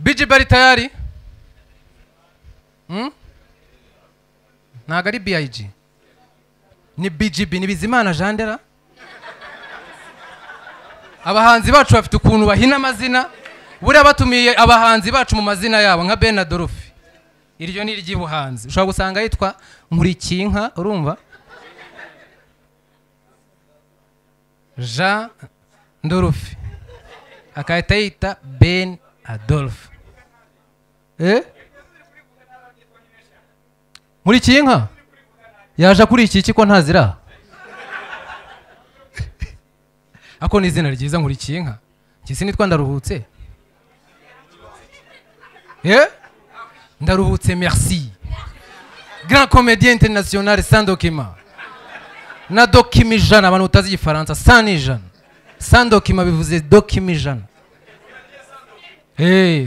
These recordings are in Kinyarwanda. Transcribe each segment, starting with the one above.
BGB ari tayari? Ntago ari BIG. Ni BGB, ni Bizimana Jandera. Abahanzi bacu bafite ukuntu bahina amazina. Buriya batumiye abahanzi bacu mu mazina yabo nka Ben Adolphe. Iryo ni iry'ubuhanzi. Ushobora gusanga yitwa Nkurikinka, urumva? Jean Ndolphe. Akahita yita Ben Adolphe. Nkurikinka? Yaje kuri iki ko ntazira. Ako ni izina ryiza Nkurikinka. Kisi nitwa Ndaruhutse. Ndaruhutse, merci. Grand comédien international sans document. Na document ijana, abantu utazi igifaransa, sans ijana. Sans document bivuze document ijana.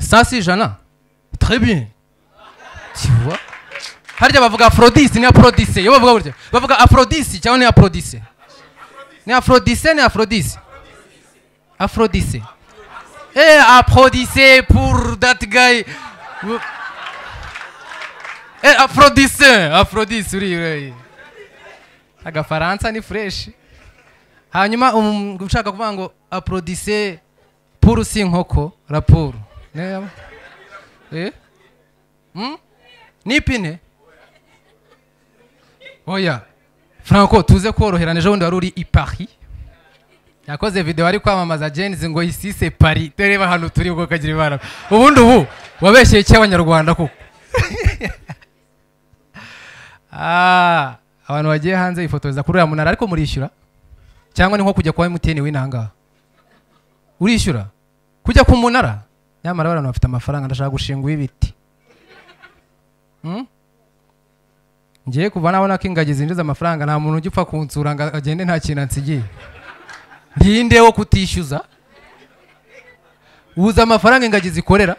Ça c'est ijana. Très bien. Tu vois? Harya bavuga Aphrodite ni Aphrodite. Yo bavuga buryo. Bavuga Aphrodite cyangwa ni Aphrodite? Ni Aphrodite, ni Aphrodite. Aphrodite. Aphrodite pour that guy. Aphrodite uri. Agafaransa ni fresh. Hanyuma ushaka kuvuga ngo Aphrodite pour sinkoko rapport. Ni pine. Oya. Franco tuze koroherana ejo bundi wari uri i Paris. Yakoze video ari kwamamaza Jens ngo ici c'est Paris. Tereba hano turi ubwo kagira ibara. Ubundi ubu wabeshye cy'abanyarwanda koko. Abantu bagiye hanze ifotoza kuri ya munara ariko murishyura cyangwa ni nko kujya kwa MTN w'inanga urishyura kujya ku munara nyamara abantu bafite amafaranga ndashaka gushinga ibiti ngiye kuva nabona ko ingagi zinjiza amafaranga nta muntu ugipfa kunsura ngo agende nta kintu ansigiye ndinde wo kutishyuza uza amafaranga ingagi zikorera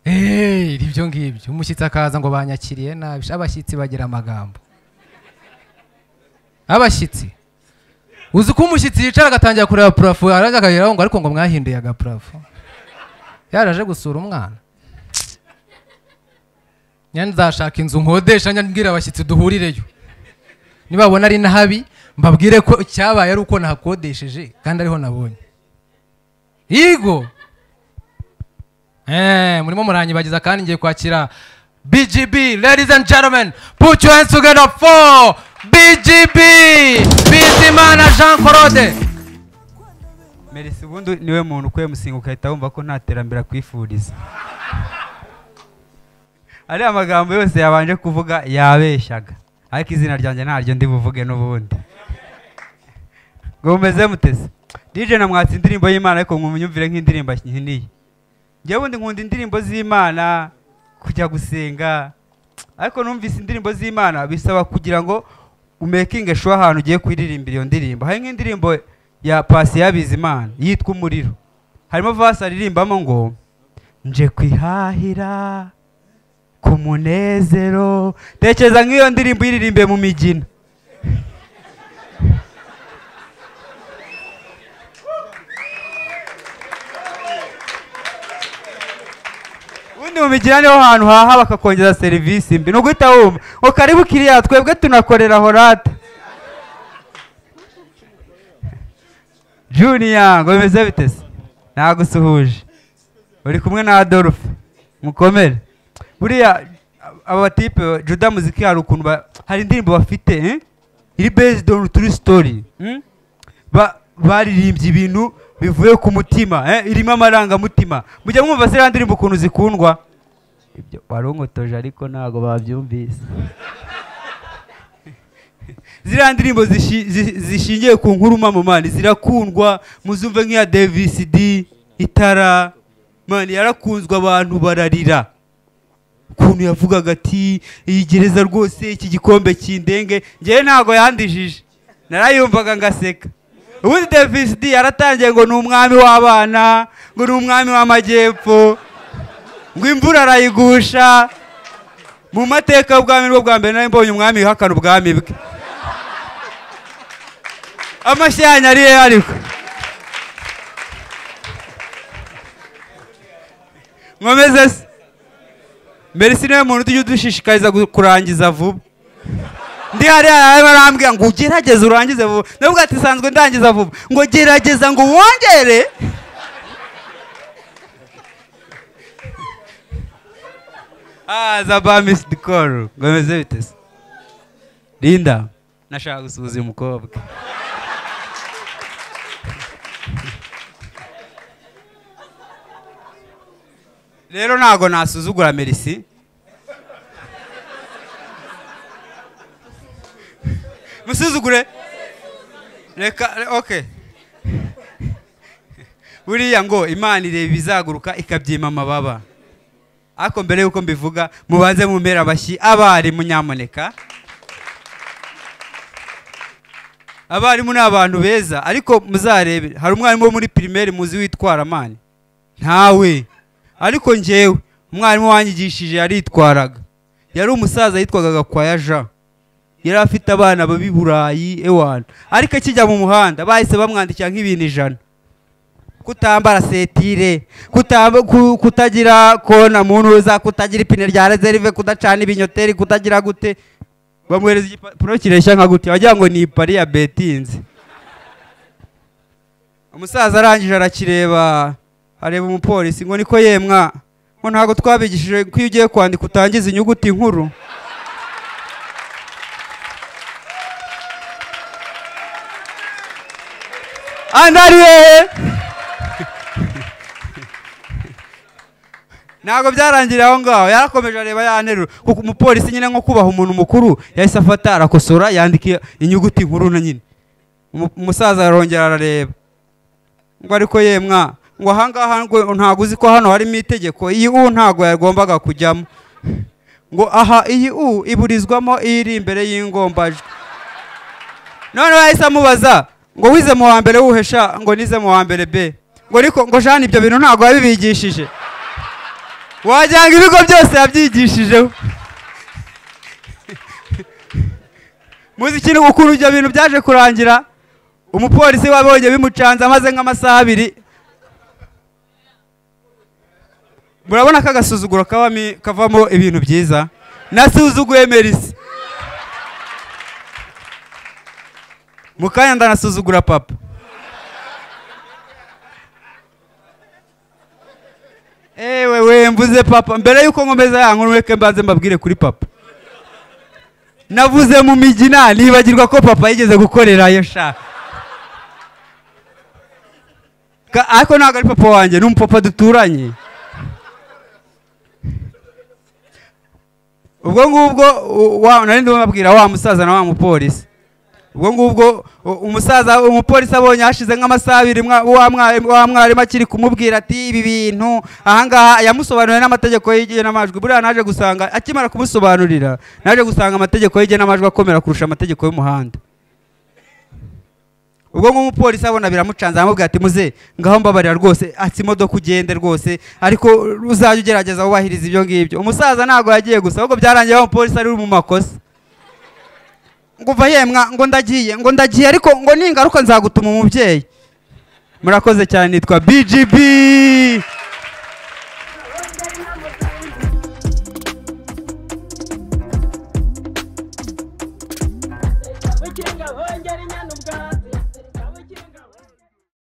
ibyo ngibyo umushyitsi akaza ngo banyakiriye nabi abashyitsi bagira amagambo abashyitsi uzi ko umushyitsi yicara agatangira kureba plafo araza akageraho ngo ariko ngo mwahinduye aga plafo yaraje gusura umwana nzashaka inzu nkodesha nyambwira abashyitsi duhurireyo nibabona ari nahabi mbabwire ko cyabaye ari uko nahakodesheje kandi ariho nabonye yigo murimo muranyibagiza kandi ngiye kwakira BGB. Ladies and gentlemen, put your hands together for BGB Bizimana Jean Claude. Merisi ubundi niwe muntu ukwiye musinga ukahita wumva ko nta terambere kwifuriza. Ari amagambo yose yabanje kuvuga yabeshyaga ariko izina ryanjye ntaryo ndi buvuge n'ubundi. Ngo meze mutese DJ namwatse indirimbo y'Imana ariko mwumvire nk'indirimbo nkiniye. Njye bundi nkunda indirimbo z'Imana kujya gusenga ariko numvise indirimbo z'Imana bisaba kugira ngo umakinge sure ahantu ugiye kwiririmbira iyo ndirimbo. Hari nk'indirimbo ya Pasi ya Bizimana yitwa Umuriro, harimo verse aririmbamo ngo nje kwihahira ku munezero. Tekereza nk'iyo ndirimbo iririmbe mu migina. Ubundi mu migina niho hantu haha bakakongeza serivisi mbi. Nuguhita wumva ngo karibu kiriya twebwe tunakorera horate. Junior ngo bimeze bitese nagusuhuje uri kumwe na Adolphe mukomere. Buriya aba type Juda muziki hari ukuntu hari indirimbo bafite iri based on true story baririmbye ibintu bivuye ku mutima irimo amaranga mutima. Mujya mwumva se ndirimbo ukuntu zikundwa ibyo warongotoje ariko nago babyumvise. Ziriya ndirimbo zishingiye ku nkuru mama mani zirakundwa. Muzumve nk'iya Davis D Itara mani yarakunzwe abantu bararira ukuntu yavugaga ati iyi gereza rwose iki gikombe kindenge. Ngewe ntago yandijije narayumvaga ngaseka. Ubundi Davis D yaratangiye ngo ni umwami w'abana ngo ni umwami w'amajyepfo ngo imvura arayigusha. Mu mateka y'ubwami bwo bwa mbere nari mbonye umwami wihakana ubwami bwe. Amashyanya ariye ariko nkomeze se Merci niwe muntu tujye dushishikariza kurangiza vuba ndi hariya barambwira ngo ugerageze urangize vuba nubwo ati sanzwe ndangiza vuba ngo gerageza ngo wongere Zaba Miss Dikoro nkomeze bitese Linda nashaka gusuhuza uyu mukobwa rero ntago nasuzugura Merci musuzugure reka okay buriya ngo Imana ireba bizaguruka ikabyima amababa ariko mbere yuko mbivuga mubanze mumera abashyi abari munyamoneka abarimu ni abantu beza ariko muzarebe hari umwarimu wo muri primaire muzi witwara mani ntawe ariko njyewe umwarimu wanyigishije yaritwaraga yari umusaza yitwaga Gakwaya Jean yari afite abana babi Burayi ewana ariko akijya mu muhanda bahise bamwandikira nk'ibintu 100 kutambara setire kutagira kona muntu uza kutagira ipine rya reserve kudacana ibinyoteri kutagira gute bamwereza igipapuro kireshya nka gute wagira ngo ni ipari ya betinze umusaza arangije arakireba areba umupolisi ngo niko yemwa ngo ntago twabigishije ko iyo ugiye kwandika utangiza inyuguti nkuru andariye ntago byarangiriye aho ngaho yarakomeje areba yanterura kuko umupolisi nyine nko kubaha umuntu mukuru yahise afata arakosora yandika inyuguti nkuru na nyine umusaza arongera arareba ngo ariko yemwa ngo ahangaha ntago uzi ko hano harimo itegeko iyi ntago yagombaga kujyamo ngo aha iyi iburizwamo iri imbere y'ingombajwi none bahise amubaza ngo wize mu wa mbere wuhesha ngo nize mu wa mbere B ngo ariko ngo jana ibyo bintu ntago yabibigishije wajyanga ibigo byose yabyigishijeho muzi ikintu ukuntu ibyo bintu byaje kurangira umupolisi wabonye bimucanze amaze nk'amasaha 2 murabona ko agasuzuguro kavamo ibintu byiza nasuzuguye Merci mukanya ndanasuzugura papa ewe mvuze papa mbere yuko nkomeza yankuru reke mbanze mbabwire kuri papa navuze mu migina nibagirwa ko papa yigeze gukorerayo sha ariko ntabwo ari papa wanjye n'umupapa duturanye ubwo ngubwo nari ndababwira wa musaza na wa mupolisi ubwo ngubwo umupolisi abonye hashize nk'amasaha 2 wa mwarimu akiri kumubwira ati ibi bintu ahangaha yamusobanuriye n'amategeko y'igenamajwi buriya naje gusanga akimara kumusobanurira naje gusanga amategeko y'igenamajwi akomera kurusha amategeko y'umuhanda ubwo nk'umupolisi abona biramucanze aramubwira ati muze ngaho mbabarira rwose ati imodoka ugende rwose ariko uzajya ugerageza wubahiriza ibyo ngibyo umusaza ntago yagiye gusa ahubwo byarangiye wa mupolisi ari mu makosa ngo uva yemwa ngo ndagiye ariko ngo ningaruka nzagutuma umubyeyi murakoze cyane nitwa BGB Wikinga hongera inyana ubwana